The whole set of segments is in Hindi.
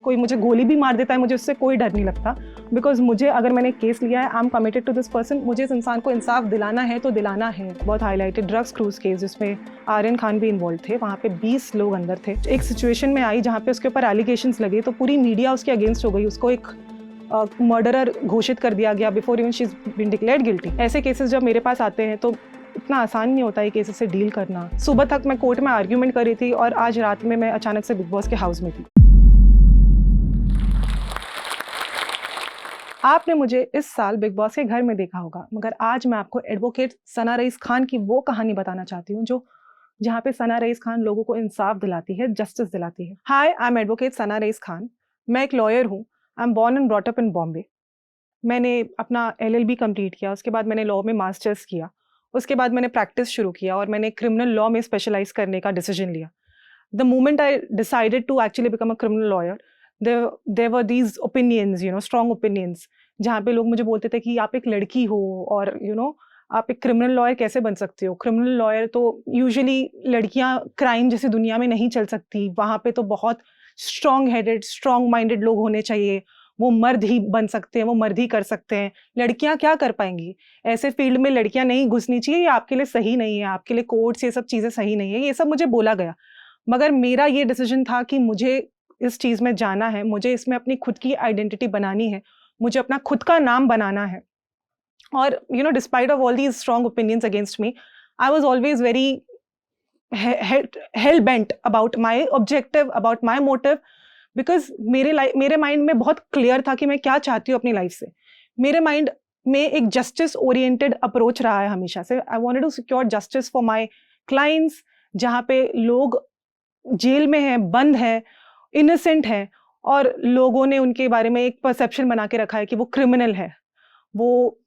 कोई मुझे गोली भी मार देता है, मुझे उससे कोई डर नहीं लगता, बिकॉज मुझे अगर मैंने केस लिया है, I am committed to this person, मुझे इस इंसान को इंसाफ दिलाना है तो दिलाना है। बहुत हाईलाइटेड ड्रग्स क्रूज केस जिसमें आर्यन खान भी इन्वॉल्व थे, वहाँ पे 20 लोग अंदर थे। एक सिचुएशन में आई जहाँ पे उसके ऊपर एलिगेशंस लगे तो पूरी मीडिया उसके अगेंस्ट हो गई, उसको एक मर्डरर घोषित कर दिया गया before even she is been declared guilty. ऐसे केसेस जब मेरे पास आते हैं तो इतना आसान नहीं होता है केसेस से डील करना। सुबह तक मैं कोर्ट में आर्ग्यूमेंट कर रही थी और आज रात में मैं अचानक से बिग बॉस के हाउस में थी। आपने मुझे इस साल बिग बॉस के घर में देखा होगा, मगर आज मैं आपको एडवोकेट सना रईस खान की वो कहानी बताना चाहती हूँ जो जहाँ पे सना रईस खान लोगों को इंसाफ दिलाती है, जस्टिस दिलाती है। हाय, I am advocate Sana rice Khan. मैं एक लॉयर हूँ। I am born and brought up in Bombay. मैंने अपना LLB कंप्लीट किया, उसके बाद मैंने लॉ में मास्टर्स किया, उसके बाद मैंने प्रैक्टिस शुरू किया और मैंने क्रिमिनल लॉ में स्पेशलाइज करने का डिसीजन लिया। The moment I decided to actually become a criminal lawyer, there were these opinions, strong opinions, जहाँ पे लोग मुझे बोलते थे कि आप एक लड़की हो और आप एक क्रिमिनल लॉयर कैसे बन सकते हो। क्रिमिनल लॉयर तो यूजुअली लड़कियां क्राइम जैसी दुनिया में नहीं चल सकती, वहाँ पे तो बहुत स्ट्रॉन्ग हेडेड स्ट्रॉन्ग माइंडेड लोग होने चाहिए, वो मर्द ही बन सकते हैं, वो मर्द ही कर सकते हैं, लड़कियां क्या कर पाएंगी, ऐसे फील्ड में लड़कियां नहीं घुसनी चाहिए, ये आपके लिए सही नहीं है, आपके लिए कोर्ट्स ये सब चीज़ें सही नहीं है, ये सब मुझे बोला गया। मगर मेरा ये डिसीजन था कि मुझे इस चीज़ में जाना है, मुझे इसमें अपनी खुद की आइडेंटिटी बनानी है, मुझे अपना खुद का नाम बनाना है। और despite of all these strong opinions against me, I was always very hello bent about my objective, about my motive, because मेरे माइंड में बहुत क्लियर था कि मैं क्या चाहती हूँ अपनी लाइफ से। मेरे माइंड में एक जस्टिस ओरिएंटेड अप्रोच रहा है हमेशा से। I wanted to secure justice for my clients, जहाँ पे लोग जेल में है, बंद है, इनोसेंट है और लोगों ने उनके बारे में एक परसेप्शन बना के रखा है कि वो क्रिमिनल है, वो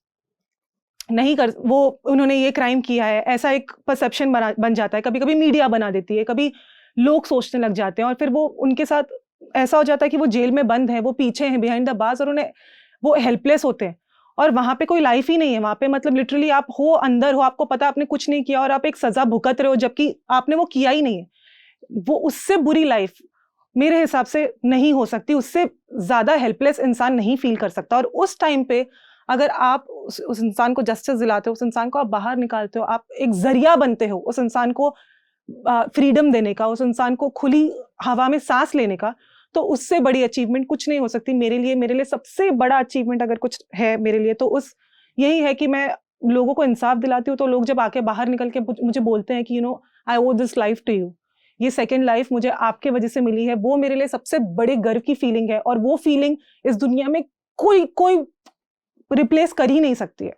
नहीं कर, वो उन्होंने ये क्राइम किया है, ऐसा एक परसेप्शन बन जाता है। कभी कभी मीडिया बना देती है, कभी लोग सोचने लग जाते हैं और फिर वो उनके साथ ऐसा हो जाता है कि वो जेल में बंद है, वो पीछे हैं बिहाइंड द बार्स और उन्हें वो हेल्पलेस होते हैं और वहां पे कोई लाइफ ही नहीं है। वहां पे मतलब लिटरली आप हो, अंदर हो, आपको पता आपने कुछ नहीं किया और आप एक सजा भुगत रहे हो जबकि आपने वो किया ही नहीं है। वो उससे बुरी लाइफ मेरे हिसाब से नहीं हो सकती, उससे ज्यादा हेल्पलेस इंसान नहीं फील कर सकता। और उस टाइम पे अगर आप उस इंसान को जस्टिस दिलाते हो, उस इंसान को आप बाहर निकालते हो, आप एक जरिया बनते हो उस इंसान को फ्रीडम देने का, उस इंसान को खुली हवा में सांस लेने का, तो उससे बड़ी अचीवमेंट कुछ नहीं हो सकती। मेरे लिए सबसे बड़ा अचीवमेंट अगर कुछ है मेरे लिए तो उस यही है कि मैं लोगों को इंसाफ दिलाती हूँ। तो लोग जब आके बाहर निकल के मुझे बोलते हैं कि आई ओ दिस लाइफ टू यू, ये सेकेंड लाइफ मुझे आपके वजह से मिली है, वो मेरे लिए सबसे बड़े गर्व की फीलिंग है और वो फीलिंग इस दुनिया में कोई कोई रिप्लेस कर ही नहीं सकती है।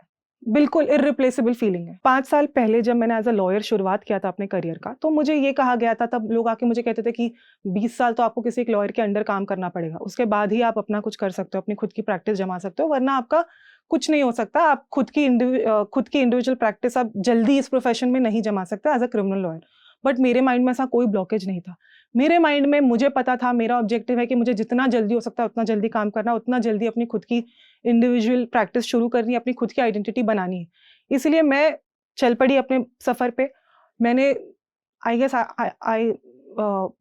बिल्कुल इररिप्लेसेबल फीलिंग है। 5 साल पहले जब मैंने एज अ लॉयर शुरुआत किया था अपने करियर का, तो मुझे ये कहा गया था, तब लोग आके मुझे कहते थे कि 20 साल तो आपको किसी एक लॉयर के अंडर काम करना पड़ेगा, उसके बाद ही आप अपना कुछ कर सकते हो, अपनी खुद की प्रैक्टिस जमा सकते हो, वरना आपका कुछ नहीं हो सकता। आप खुद की इंडिविजुअल प्रैक्टिस आप जल्दी इस प्रोफेशन में नहीं जमा सकते as a criminal lawyer. But मेरे माइंड में ऐसा कोई ब्लॉकेज नहीं था। मेरे माइंड में मुझे पता था, मेरा ऑब्जेक्टिव है कि मुझे जितना जल्दी हो सकता है उतना जल्दी काम करना, उतना जल्दी अपनी खुद की इंडिविजुअल प्रैक्टिस शुरू करनी है, अपनी खुद की आइडेंटिटी बनानी है। इसलिए मैं चल पड़ी अपने सफ़र पे। मैंने I guess I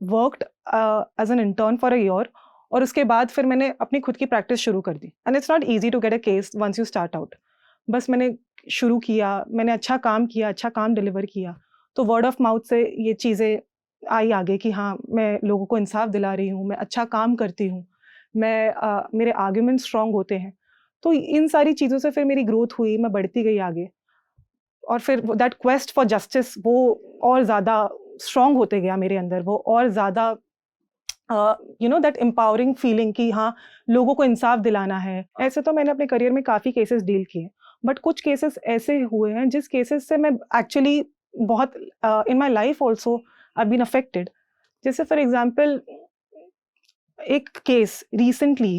worked as an intern for a year और उसके बाद फिर मैंने अपनी खुद की प्रैक्टिस शुरू कर दी। And it's not easy to get a case once you start out. बस मैंने शुरू किया, मैंने अच्छा काम किया, अच्छा काम डिलीवर किया, तो वर्ड ऑफ माउथ से ये चीज़ें आई आगे कि हाँ, मैं लोगों को इंसाफ दिला रही हूँ, मैं अच्छा काम करती हूँ, मेरे आर्ग्यूमेंट स्ट्रॉन्ग होते हैं। तो इन सारी चीज़ों से फिर मेरी ग्रोथ हुई, मैं बढ़ती गई आगे और फिर दैट क्वेस्ट फॉर जस्टिस वो और ज़्यादा स्ट्रॉन्ग होते गया मेरे अंदर, वो और ज़्यादा दैट एम्पावरिंग फीलिंग कि हाँ, लोगों को इंसाफ दिलाना है। ऐसे तो मैंने अपने करियर में काफ़ी केसेस डील किए, बट कुछ केसेस ऐसे हुए हैं जिस केसेस से मैं एक्चुअली बहुत in my life also I been affected. जैसे फॉर एग्जाम्पल एक केस रिसेंटली,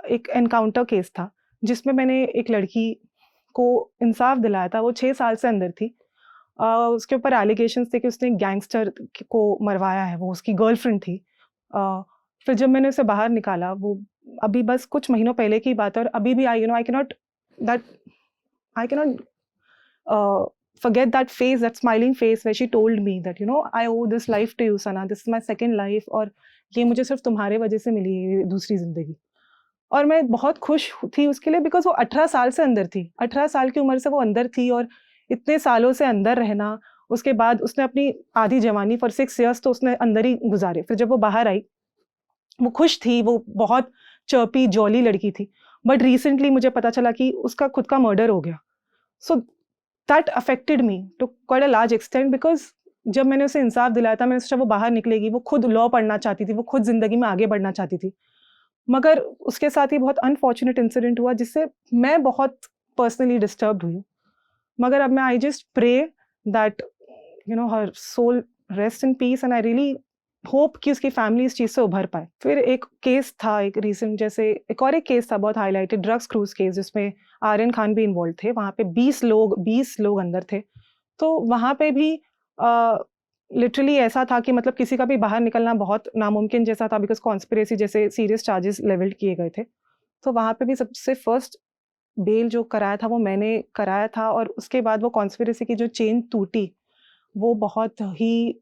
एक एनकाउंटर केस था जिसमें मैंने एक लड़की को इंसाफ दिलाया था। वो 6 साल से अंदर थी। उसके ऊपर एलिगेशंस थे कि उसने गैंगस्टर को मरवाया है, वो उसकी गर्लफ्रेंड थी। फिर जब मैंने उसे बाहर निकाला, वो अभी बस कुछ महीनों पहले की बात है और अभी भी I cannot forget that face, that smiling face where she told me that, you know, I owe this life to you, Sana. This is my second life, और ये मुझे सिर्फ तुम्हारे वजह से मिली है दूसरी जिंदगी. और मैं बहुत खुश थी उसके लिए, बिकॉज वो 18 साल से अंदर थी. 18 साल की उम्र से वो अंदर थी, और इतने सालों से अंदर रहना. उसके बाद उसने अपनी आधी जवानी फॉर 6 years तो उसने अंदर ही गुजारे. फिर जब वो बाहर आई, वो खुश थी, वो बहुत चर्पी जॉली लड़की थी. बट रिसेंटली मुझे पता चला कि उसका खुद का मर्डर हो गया. So that affected me to quite a large extent, because जब मैंने उसे इंसाफ दिलाया था, मैंने सोचा वो बाहर निकलेगी, वो खुद लॉ पढ़ना चाहती थी, वो खुद जिंदगी में आगे बढ़ना चाहती थी. मगर उसके साथ ही बहुत अनफॉर्चुनेट इंसिडेंट हुआ जिससे मैं बहुत पर्सनली डिस्टर्ब हुई. मगर अब मैं I just pray that you know her soul rest in peace, and I really hope कि उसकी फैमिली इस चीज़ से उभर पाए. फिर एक केस था, एक रीसेंट, जैसे एक और एक केस था बहुत हाईलाइटेड, ड्रग्स क्रूज केस, जिसमें आर्यन खान भी इन्वॉल्व थे. वहाँ पे 20 लोग अंदर थे. तो वहाँ पे भी लिटरली ऐसा था कि मतलब किसी का भी बाहर निकलना बहुत नामुमकिन जैसा था, बिकॉज कॉन्स्पिरेसी जैसे सीरियस चार्जेस लेवल्ड किए गए थे. तो वहाँ पे भी सबसे फर्स्ट बेल जो कराया था वो मैंने कराया था, और उसके बाद वो कॉन्स्पिरेसी की जो चेन टूटी, वो बहुत ही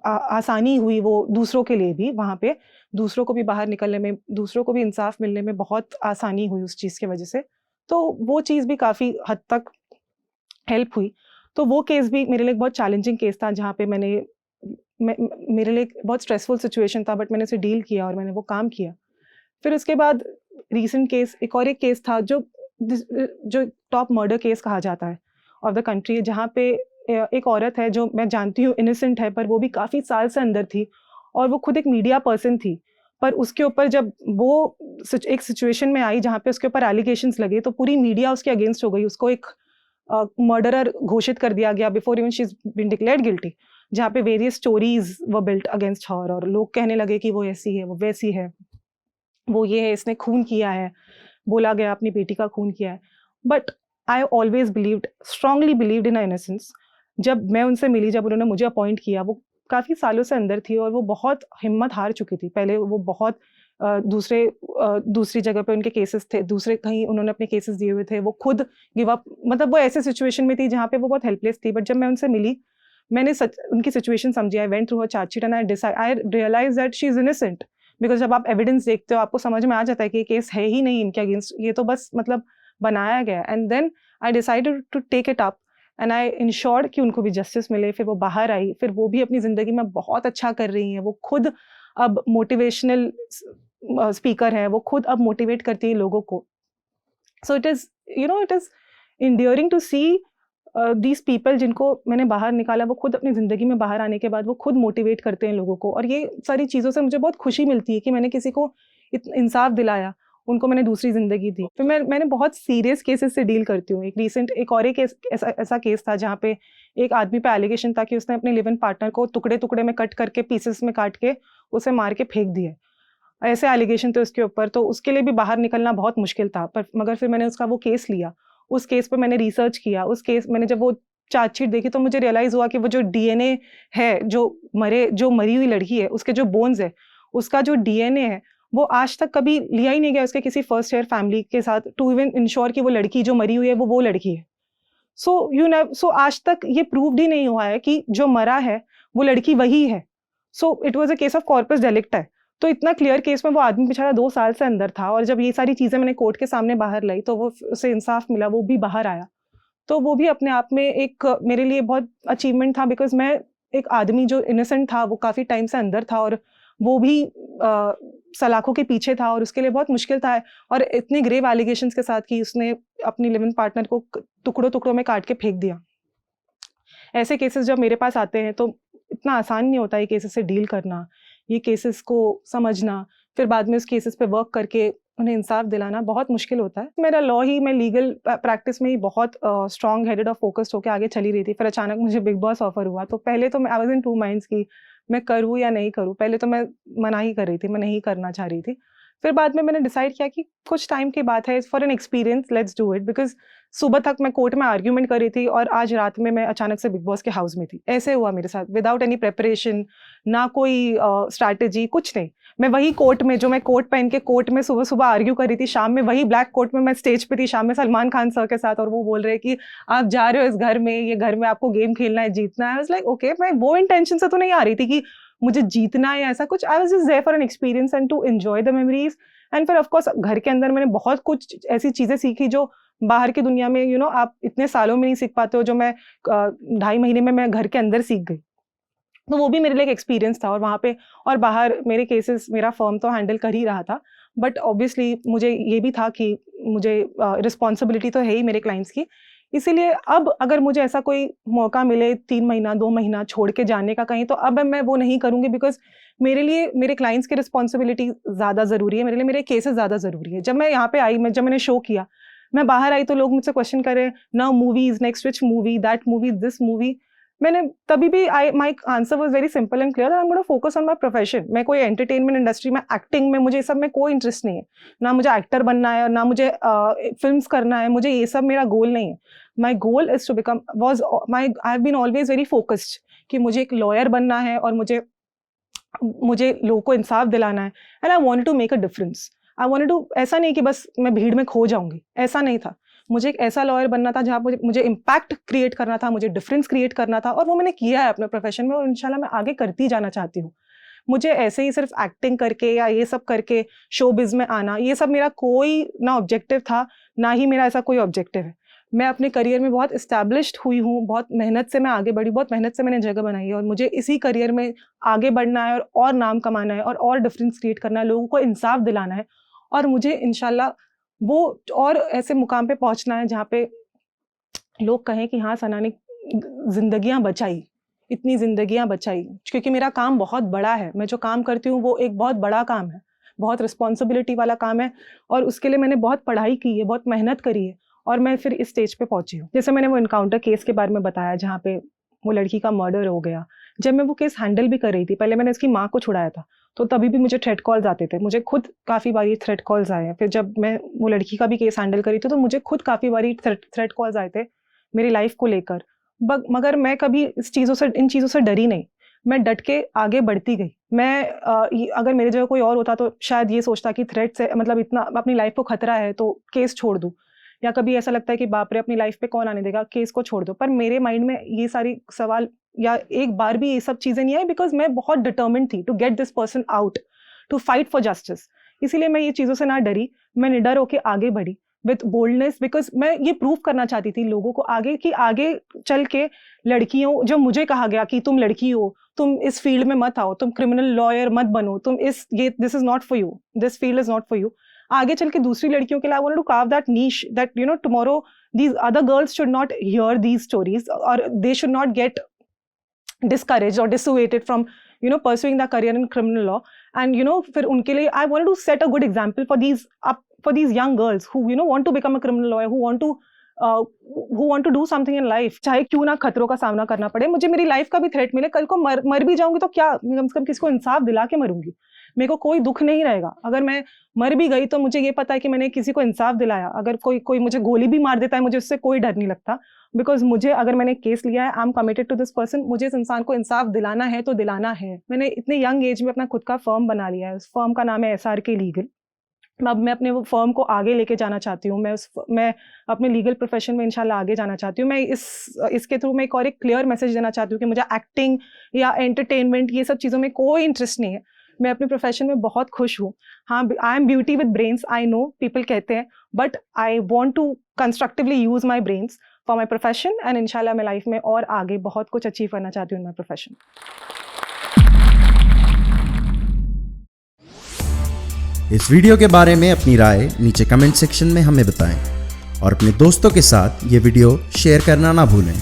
आसानी हुई वो दूसरों के लिए भी. वहाँ पे दूसरों को भी बाहर निकलने में, दूसरों को भी इंसाफ मिलने में बहुत आसानी हुई उस चीज़ की वजह से. तो वो चीज़ भी काफ़ी हद तक हेल्प हुई. तो वो केस भी मेरे लिए एक बहुत चैलेंजिंग केस था, जहाँ पे मेरे लिए बहुत स्ट्रेसफुल सिचुएशन था, बट मैंने उसे डील किया और मैंने वो काम किया. फिर उसके बाद रीसेंट केस, एक और एक केस था जो टॉप मर्डर केस कहा जाता है ऑफ द कंट्री, जहाँ पे एक औरत है जो मैं जानती हूँ इनोसेंट है, पर वो भी काफ़ी साल से अंदर थी, और वो खुद एक मीडिया पर्सन थी. पर उसके ऊपर जब वो एक सिचुएशन में आई जहाँ पे उसके ऊपर एलिगेशंस लगे, तो पूरी मीडिया उसके अगेंस्ट हो गई. उसको एक मर्डरर घोषित कर दिया गया before even she is been declared guilty, जहाँ पे various stories were built against her, और लोग कहने लगे कि वो ऐसी है, वो वैसी है, वो ये है, इसने खून किया है, बोला गया अपनी बेटी का खून किया है. But I always believed, strongly believed in innocence. जब मैं उनसे मिली, जब उन्होंने मुझे अपॉइंट किया, वो काफ़ी सालों से अंदर थी और वो बहुत हिम्मत हार चुकी थी. पहले वो बहुत दूसरी जगह पे उनके केसेस थे, दूसरे कहीं उन्होंने अपने केसेस दिए हुए थे. वो खुद गिव अप, मतलब वो ऐसे सिचुएशन में थी जहाँ पे वो बहुत हेल्पलेस थी. बट जब मैं उनसे मिली, मैंने उनकी सिचुएशन समझी. I went through her chargesheet and I realise that she is innocent. Because जब आप एविडेंस देखते हो, आपको समझ में आ जाता है कि ये केस है ही नहीं इनके अगेंस्ट, ये तो बस मतलब बनाया गया. And then I decided to take it up and I ensured कि उनको भी जस्टिस मिले. फिर वो बाहर आई, फिर वो भी अपनी ज़िंदगी में बहुत अच्छा कर रही हैं. वो खुद अब मोटिवेशनल स्पीकर है, वो खुद अब मोटिवेट करती है लोगों को. So it is it is endearing to see these people जिनको मैंने बाहर निकाला, वो खुद अपनी ज़िंदगी में बाहर आने के बाद वो खुद मोटिवेट करते हैं लोगों को. और ये सारी चीज़ों से मुझे बहुत खुशी मिलती है कि मैंने किसी को इंसाफ दिलाया, उनको मैंने दूसरी ज़िंदगी दी. फिर मैंने बहुत सीरियस केसेस से डील करती हूँ. एक और केस, ऐसा केस था जहाँ पे एक आदमी पे एलिगेशन था कि उसने अपने लिव इन पार्टनर को टुकड़े टुकड़े में कट करके, पीसेस में काट के उसे मार के फेंक दिया. ऐसे एलिगेशन थे उसके ऊपर. तो उसके लिए भी बाहर निकलना बहुत मुश्किल था. मगर फिर मैंने उसका वो केस लिया, उस केस पे मैंने रिसर्च किया. उस केस मैंने जब वो चार्जशीट देखी, तो मुझे रियलाइज़ हुआ कि वो जो डीएनए है, जो मरी हुई लड़की है, उसके जो बोन्स है, उसका जो डीएनए है, वो आज तक कभी लिया ही नहीं गया उसके किसी फर्स्ट ईयर फैमिली के साथ, टू इवन इंश्योर कि वो लड़की जो मरी हुई है वो लड़की है. सो आज तक ये प्रूव्ड ही नहीं हुआ है कि जो मरा है वो लड़की वही है. So it was a case of corpus delicti है. तो इतना क्लियर केस में वो आदमी बेचारा 2 साल से अंदर था, और जब ये सारी चीज़ें मैंने कोर्ट के सामने बाहर लाई, तो वो उसे इंसाफ मिला, वो भी बाहर आया. तो वो भी अपने आप में एक मेरे लिए बहुत अचीवमेंट था, बिकॉज मैं एक आदमी जो इनोसेंट था, वो काफ़ी टाइम से अंदर था, और वो भी सलाखों के पीछे था, और उसके लिए बहुत मुश्किल था. और इतने ग्रेव एलिगेशंस के साथ कि उसने अपनी लिव इन पार्टनर को टुकड़ों टुकड़ों में काट के फेंक दिया. ऐसे केसेस जब मेरे पास आते हैं, तो इतना आसान नहीं होता ये केसेस से डील करना, ये केसेस को समझना, फिर बाद में उस केसेस पे वर्क करके उन्हें इंसाफ दिलाना बहुत मुश्किल होता है. मेरा लॉ ही, मैं लीगल प्रैक्टिस में ही बहुत स्ट्रॉन्ग हेडेड और फोकस्ड होकर आगे चली रही थी. फिर अचानक मुझे बिग बॉस ऑफर हुआ, तो पहले तो मैं I was in two minds कि मैं करूँ या नहीं करूँ. पहले तो मैं मना ही कर रही थी, मैं नहीं करना चाह रही थी. फिर बाद में मैंने डिसाइड किया कि कुछ टाइम की बात है, for an experience let's do it. Because सुबह तक मैं कोर्ट में आर्ग्यूमेंट कर रही थी, और आज रात में मैं अचानक से बिग बॉस के हाउस में थी. ऐसे हुआ मेरे साथ, विदाउट एनी प्रेपरेशन, ना कोई स्ट्रैटेजी, कुछ नहीं. मैं वही कोट में, जो मैं कोट पहन के कोट में सुबह सुबह आर्ग्यू कर रही थी, शाम में वही ब्लैक कोट में मैं स्टेज पे थी, शाम में सलमान खान सर के साथ, और वो बोल रहे कि आप जा रहे हो इस घर में, ये घर में आपको गेम खेलना है, जीतना है। आई वाज लाइक ओके, मैं वो इंटेंशन से तो नहीं आ रही थी कि मुझे जीतना है ऐसा कुछ। I was just there for an experience and to enjoy the memories. And फिर ऑफकोर्स घर के अंदर मैंने बहुत कुछ ऐसी चीजें सीखी जो बाहर की दुनिया में यू नो आप इतने सालों में नहीं सीख पाते हो, जो मैं 2.5 महीने में मैं घर के अंदर सीख गई। तो वो भी मेरे लिए एक एक्सपीरियंस था। और वहाँ पे और बाहर मेरे केसेस मेरा फर्म तो हैंडल कर ही रहा था, बट ऑब्वियसली मुझे ये भी था कि मुझे रिस्पॉन्सिबिलिटी तो है ही मेरे क्लाइंट्स की। इसीलिए अब अगर मुझे ऐसा कोई मौका मिले 3 महीना 2 महीना छोड़ के जाने का कहीं, तो अब मैं वो नहीं करूँगी, बिकॉज मेरे लिए मेरे क्लाइंट्स की रिस्पॉन्सिबिलिटी ज़्यादा ज़रूरी है, मेरे लिए मेरे केसेस ज़्यादा ज़रूरी है। जब मैं यहाँ पे आई, जब मैंने शो किया, मैं बाहर आई तो लोग मुझसे क्वेश्चन कर रहे हैं ना, movies next which movie, that movie, this movie. मैंने तभी भी my answer was very simple and clear, I am gonna focus on my profession. मैं कोई एंटरटेनमेंट इंडस्ट्री में, एक्टिंग में, मुझे ये सब में कोई इंटरेस्ट नहीं है। ना मुझे एक्टर बनना है, ना मुझे फिल्म्स करना है, मुझे ये सब मेरा गोल नहीं है। My goal is to become I have been always very focused कि मुझे एक लॉयर बनना है और मुझे लोगों को इंसाफ दिलाना है। And I wanted to make a difference. I wanted to, ऐसा नहीं कि बस मैं भीड़ में खो जाऊंगी, ऐसा नहीं था। मुझे एक ऐसा लॉयर बनना था जहाँ मुझे इम्पैक्ट क्रिएट करना था, मुझे डिफरेंस क्रिएट करना था, और वो मैंने किया है अपने प्रोफेशन में, और इंशाल्लाह मैं आगे करती जाना चाहती हूँ। मुझे ऐसे ही सिर्फ एक्टिंग करके या ये सब करके शोबिज में आना, ये सब मेरा कोई ना ऑब्जेक्टिव था, ना ही मेरा ऐसा कोई ऑब्जेक्टिव है। मैं अपने करियर में बहुत इस्टेब्लिश्ड हुई हूँ, बहुत मेहनत से मैं आगे बढ़ी, बहुत मेहनत से मैंने जगह बनाई है, और मुझे इसी करियर में आगे बढ़ना है और नाम कमाना है और डिफरेंस क्रिएट करना है, लोगों को इंसाफ दिलाना है, और मुझे इंशाल्लाह वो और ऐसे मुकाम पे पहुंचना है जहाँ पे लोग कहें कि हाँ सना ने जिंदगियां बचाई, इतनी जिंदगियां बचाई। क्योंकि मेरा काम बहुत बड़ा है, मैं जो काम करती हूँ वो एक बहुत बड़ा काम है, बहुत रिस्पॉन्सिबिलिटी वाला काम है, और उसके लिए मैंने बहुत पढ़ाई की है, बहुत मेहनत करी है, और मैं फिर इस स्टेज पे पहुंची हूँ। जैसे मैंने वो इनकाउंटर केस के बारे में बताया जहाँ पे वो लड़की का मर्डर हो गया, जब मैं वो केस हैंडल भी कर रही थी, पहले मैंने उसकी माँ को छुड़ाया था, तो तभी भी मुझे थ्रेट कॉल्स आते थे, मुझे खुद काफ़ी बारी थ्रेट कॉल्स आए हैं। फिर जब मैं वो लड़की का भी केस हैंडल करी थी, तो मुझे खुद काफ़ी बारी थ्रेट कॉल्स आए थे मेरी लाइफ को लेकर, मगर मैं कभी इन चीज़ों से डरी नहीं, मैं डट के आगे बढ़ती गई। मैं अगर मेरी जगह कोई और होता तो शायद ये सोचता कि थ्रेट से मतलब इतना अपनी लाइफ को खतरा है तो केस छोड़ दूँ, या कभी ऐसा लगता है कि बाप रे अपनी लाइफ पे कौन आने देगा, केस को छोड़ दो। पर मेरे माइंड में ये सारी सवाल या एक बार भी ये सब चीजें नहीं आई, बिकॉज मैं बहुत डिटर्मिन्ड थी to get this person out, to fight for justice. इसीलिए मैं ये चीजों से ना डरी, मैं निडर होकर आगे बढ़ी विथ बोल्डनेस, बिकॉज मैं ये प्रूव करना चाहती थी लोगों को आगे कि आगे चल के लड़कियों, जो मुझे कहा गया कि तुम लड़की हो, तुम इस फील्ड में मत आओ, तुम क्रिमिनल लॉयर मत बनो, तुम this is not for you, this field is not for you. आगे चल के दूसरी लड़कियों के लिए I wanted to carve that niche, that you know tomorrow these other girls should not hear these stories, or they should not get discouraged or dissuaded from pursuing their career in criminal law. And फिर उनके लिए I wanted to set a good example for these young girls who want to become a criminal lawyer, who want to do something in life, चाहे क्यों ना खतरों का सामना करना पड़े, मुझे मेरी लाइफ का भी थ्रेट मिले, कल को मर भी जाऊंगी तो क्या, कम से कम किसी को इंसाफ दिला के मरूंगी, मेरे को कोई दुख नहीं रहेगा। अगर मैं मर भी गई तो मुझे ये पता है कि मैंने किसी को इंसाफ दिलाया। अगर कोई मुझे गोली भी मार देता है, मुझे उससे कोई डर नहीं लगता, बिकॉज मुझे अगर मैंने केस लिया है, I am committed to this person, मुझे इस इंसान को इंसाफ दिलाना है तो दिलाना है। मैंने इतने यंग एज में अपना खुद का फर्म बना लिया है, उस फर्म का नाम है SRK लीगल। अब मैं अपने वो फर्म को आगे लेके जाना चाहती हूँ, मैं अपने लीगल प्रोफेशन में इंशाल्लाह आगे जाना चाहती हूँ। मैं इसके थ्रू मैं एक क्लियर मैसेज देना चाहती हूँ कि मुझे एक्टिंग या एंटरटेनमेंट ये सब चीज़ों में कोई इंटरेस्ट नहीं है। मैं अपने प्रोफेशन में बहुत खुश हूँ। हाँ, I am beauty with brains, I know people कहते हैं, but I want to constructively use my brains for my profession, and इंशाल्लाह मैं लाइफ में और आगे बहुत कुछ अचीव करना चाहती हूँ इन माई प्रोफेशन। इस वीडियो के बारे में अपनी राय नीचे कमेंट सेक्शन में हमें बताएं और अपने दोस्तों के साथ ये वीडियो शेयर करना ना भूलें।